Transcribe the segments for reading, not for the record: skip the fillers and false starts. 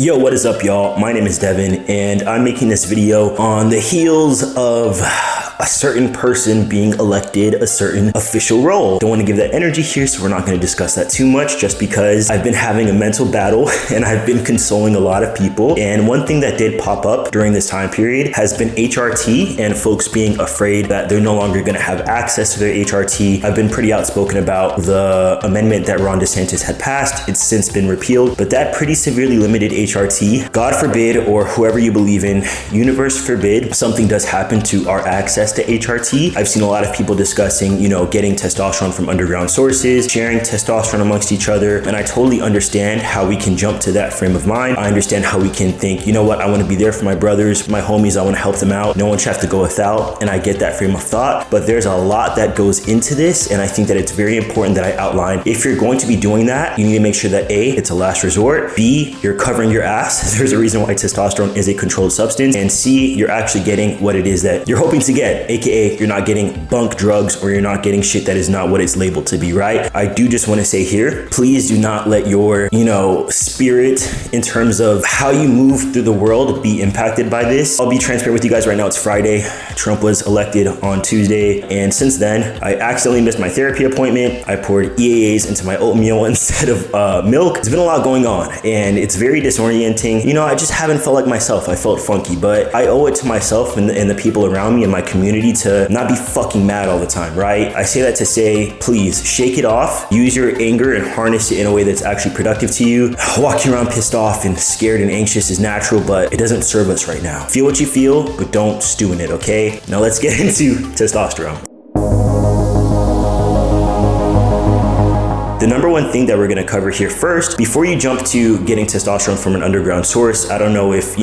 Yo, what is up, y'all? My name is Devin, and I'm making this video on the heels of a certain person being elected a certain official role. Don't want to give that energy here, so we're not going to discuss that too much, just because I've been having a mental battle and I've been consoling a lot of people. And one thing that did pop up during this time period has been HRT and folks being afraid that they're no longer going to have access to their HRT. I've been pretty outspoken about the amendment that Ron DeSantis had passed. It's since been repealed, but that pretty severely limited HRT. God forbid, or whoever you believe in, universe forbid, something does happen to our access to HRT. I've seen a lot of people discussing, getting testosterone from underground sources, sharing testosterone amongst each other, and I totally understand how we can jump to that frame of mind. I understand how we can think, you know what, I want to be there for my brothers, my homies, I want to help them out. No one should have to go without, and I get that frame of thought, but there's a lot that goes into this, and I think that it's very important that I outline. If you're going to be doing that, you need to make sure that A, it's a last resort, B, you're covering your ass. There's a reason why testosterone is a controlled substance, and C, you're actually getting what it is that you're hoping to get, aka you're not getting bunk drugs or you're not getting shit that is not what it's labeled to be, right? I do just want to say here, please do not let your, spirit in terms of how you move through the world be impacted by this. I'll be transparent with you guys right now. It's Friday. Trump was elected on Tuesday, and since then, I accidentally missed my therapy appointment. I poured EAAs into my oatmeal instead of milk. There's been a lot going on, and it's very disorienting. I just haven't felt like myself. I felt funky, but I owe it to myself and the people around me and my community to not be fucking mad all the time, right? I say that to say, please shake it off. Use your anger and harness it in a way that's actually productive to you. Walking around pissed off and scared and anxious is natural, but it doesn't serve us right now. Feel what you feel, but don't stew in it, okay? Now let's get into testosterone. The number one thing that we're going to cover here first, before you jump to getting testosterone from an underground source, I don't know if,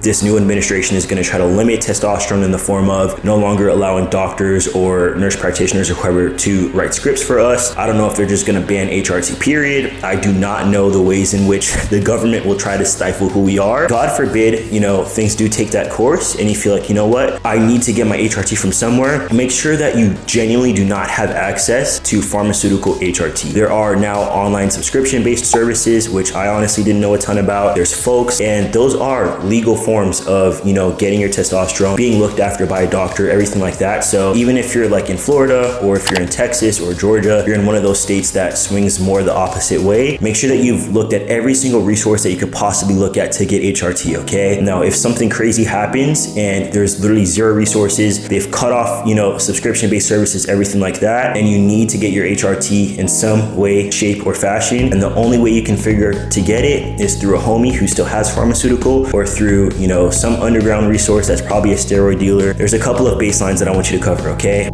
this new administration is going to try to limit testosterone in the form of no longer allowing doctors or nurse practitioners or whoever to write scripts for us. I don't know if they're just going to ban HRT, period. I do not know the ways in which the government will try to stifle who we are. God forbid, things do take that course and you feel like, I need to get my HRT from somewhere. Make sure that you genuinely do not have access to pharmaceutical HRT. There are now online subscription-based services, which I honestly didn't know a ton about. There's folks, and those are legal forms of, getting your testosterone, being looked after by a doctor, everything like that. So even if you're like in Florida, or if you're in Texas or Georgia, you're in one of those states that swings more the opposite way, make sure that you've looked at every single resource that you could possibly look at to get HRT, okay? Now, if something crazy happens and there's literally zero resources, they've cut off, subscription-based services, everything like that, and you need to get your HRT in some way, shape, or fashion, and the only way you can figure to get it is through a homie who still has pharmaceutical, or through some underground resource that's probably a steroid dealer. There's a couple of baselines that I want you to cover, okay?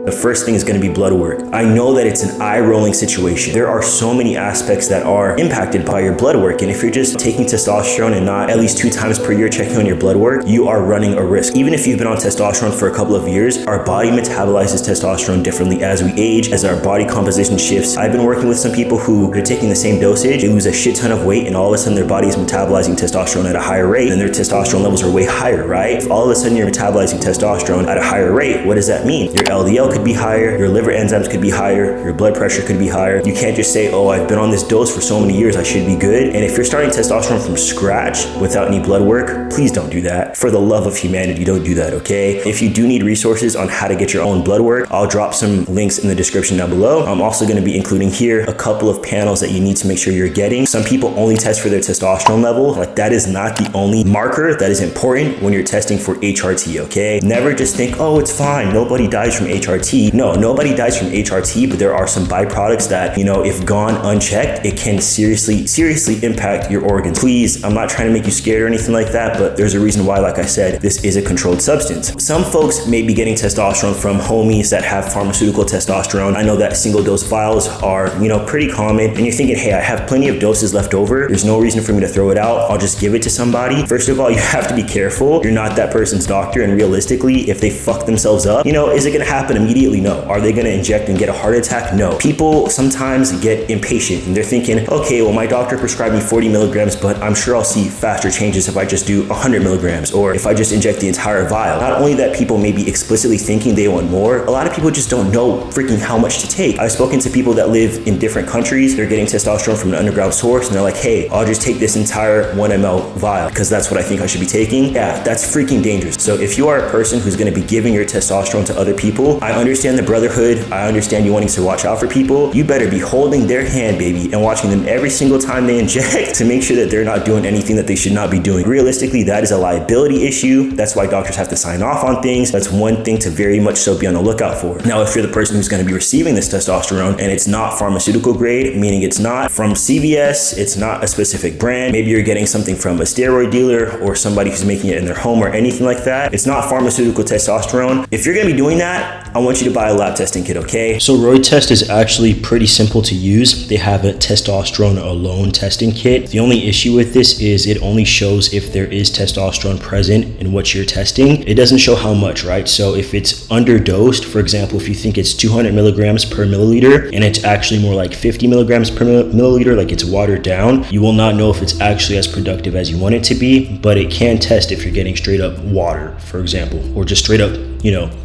The first thing is going to be blood work. I know that it's an eye-rolling situation. There are so many aspects that are impacted by your blood work, and if you're just taking testosterone and not at least 2 times per year checking on your blood work, you are running a risk. Even if you've been on testosterone for a couple of years, our body metabolizes testosterone differently as we age, as our body composition shifts. I've been working with some people who are taking the same dosage, they lose a shit ton of weight, and all of a sudden their body is metabolizing testosterone at a higher rate, and their testosterone levels are way higher, right? If all of a sudden you're metabolizing testosterone at a higher rate, what does that mean? Your LDL could be higher, your liver enzymes could be higher, your blood pressure could be higher. You can't just say, oh, I've been on this dose for so many years, I should be good. And if you're starting testosterone from scratch without any blood work, please don't do that. For the love of humanity, don't do that, okay? If you do need resources on how to get your own blood work, I'll drop some links in the description down below. I'm also going to be including here a couple of panels that you need to make sure you're getting. Some people only test for their testosterone level. Like, that is not the only marker that is important when you're testing for HRT, okay? Never just think, oh, it's fine, nobody dies from HRT. No, nobody dies from HRT, but there are some byproducts that, if gone unchecked, it can seriously impact your organs. Please, I'm not trying to make you scared or anything like that, but there's a reason why, like I said, this is a controlled substance. Some folks may be getting testosterone from homies that have pharmaceutical testosterone. I know that single dose vials are, pretty common, and you're thinking, hey, I have plenty of doses left over. There's no reason for me to throw it out. I'll just give it to somebody. First of all, you have to be careful. You're not that person's doctor, and realistically, if they fuck themselves up, is it gonna happen immediately? immediately? No. Are they gonna inject and get a heart attack? No. People sometimes get impatient and they're thinking, okay, well, my doctor prescribed me 40 milligrams, but I'm sure I'll see faster changes if I just do 100 milligrams or if I just inject the entire vial. Not only that, people may be explicitly thinking they want more, a lot of people just don't know freaking how much to take. I've spoken to people that live in different countries. They're getting testosterone from an underground source and they're like, hey, I'll just take this entire 1 ml vial because that's what I think I should be taking. Yeah, that's freaking dangerous. So if you are a person who's gonna be giving your testosterone to other people, I understand the brotherhood. I understand you wanting to watch out for people. You better be holding their hand, baby, and watching them every single time they inject to make sure that they're not doing anything that they should not be doing. Realistically, that is a liability issue. That's why doctors have to sign off on things. That's one thing to very much so be on the lookout for. Now, if you're the person who's gonna be receiving this testosterone and it's not pharmaceutical grade, meaning it's not from CVS, it's not a specific brand, maybe you're getting something from a steroid dealer or somebody who's making it in their home or anything like that, it's not pharmaceutical testosterone. If you're gonna be doing that, I want you to buy a lab testing kit, okay? So Roid Test is actually pretty simple to use. They have a testosterone alone testing kit. The only issue with this is it only shows if there is testosterone present in what you're testing. It doesn't show how much, right? So if it's underdosed, for example, if you think it's 200 milligrams per milliliter and it's actually more like 50 milligrams per milliliter, like it's watered down, you will not know if it's actually as productive as you want it to be, but it can test if you're getting straight up water, for example, or just straight up,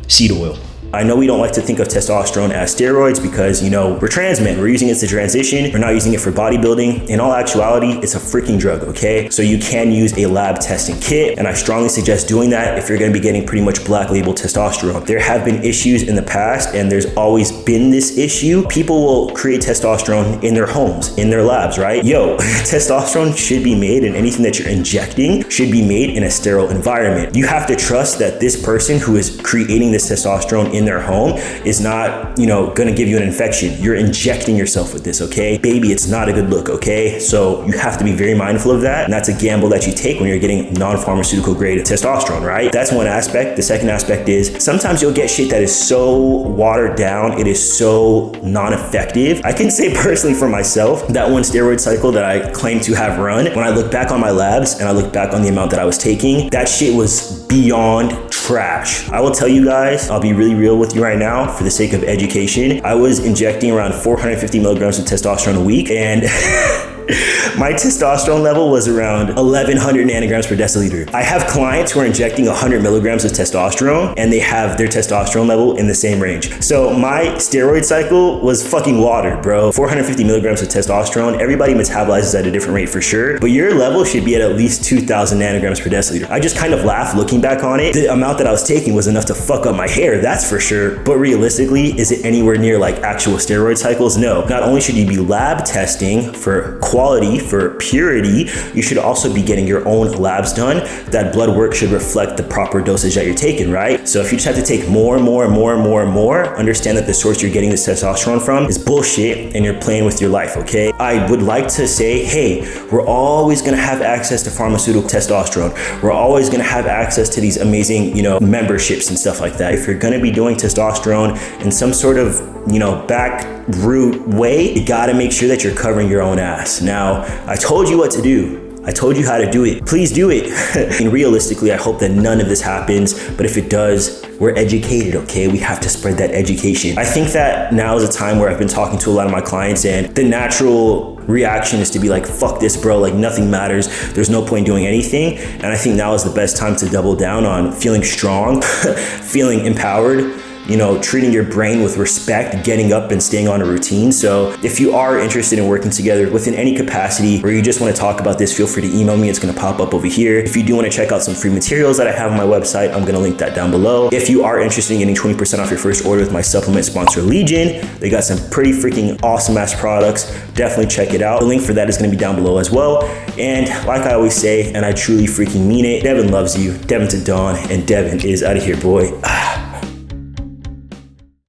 seed oil. I know we don't like to think of testosterone as steroids because, we're trans men. We're using it to transition. We're not using it for bodybuilding. In all actuality, it's a freaking drug, okay? So you can use a lab testing kit, and I strongly suggest doing that if you're gonna be getting pretty much black label testosterone. There have been issues in the past, and there's always been this issue. People will create testosterone in their homes, in their labs, right? Testosterone should be made, and anything that you're injecting should be made in a sterile environment. You have to trust that this person who is creating this testosterone in their home is not, gonna give you an infection. You're injecting yourself with this, okay? Baby, it's not a good look, okay? So you have to be very mindful of that, and that's a gamble that you take when you're getting non-pharmaceutical grade testosterone, right? That's one aspect. The second aspect is sometimes you'll get shit that is so watered down, it is so non-effective. I can say personally for myself, that one steroid cycle that I claim to have run, when I look back on my labs and I look back on the amount that I was taking, that shit was beyond trash. I will tell you guys, I'll be really real with you right now for the sake of education. I was injecting around 450 milligrams of testosterone a week, and my testosterone level was around 1100 nanograms per deciliter. I have clients who are injecting 100 milligrams of testosterone and they have their testosterone level in the same range. So my steroid cycle was fucking water, bro. 450 milligrams of testosterone. Everybody metabolizes at a different rate for sure, but your level should be at least 2000 nanograms per deciliter. I just kind of laugh looking back on it. The amount that I was taking was enough to fuck up my hair, that's for sure. But realistically, is it anywhere near like actual steroid cycles? No. Not only should you be lab testing for quality, for purity, you should also be getting your own labs done. That blood work should reflect the proper dosage that you're taking, right? So if you just have to take more, understand that the source you're getting this testosterone from is bullshit and you're playing with your life, okay? I would like to say, hey, we're always gonna have access to pharmaceutical testosterone. We're always gonna have access to these amazing, memberships and stuff like that. If you're gonna be doing testosterone in some sort of, back route way, you gotta make sure that you're covering your own ass. Now, I told you what to do. I told you how to do it. Please do it. And realistically, I hope that none of this happens, but if it does, we're educated, okay? We have to spread that education. I think that now is a time where I've been talking to a lot of my clients and the natural reaction is to be like, fuck this, bro, like nothing matters. There's no point doing anything. And I think now is the best time to double down on feeling strong, feeling empowered, treating your brain with respect, getting up and staying on a routine. So if you are interested in working together within any capacity, or you just want to talk about this, feel free to email me. It's going to pop up over here. If you do want to check out some free materials that I have on my website, I'm going to link that down below. If you are interested in getting 20% off your first order with my supplement sponsor, Legion, they got some pretty freaking awesome ass products. Definitely check it out. The link for that is going to be down below as well. And like I always say, and I truly freaking mean it, Devin loves you. Devin to Dawn, and Devin is out of here, boy.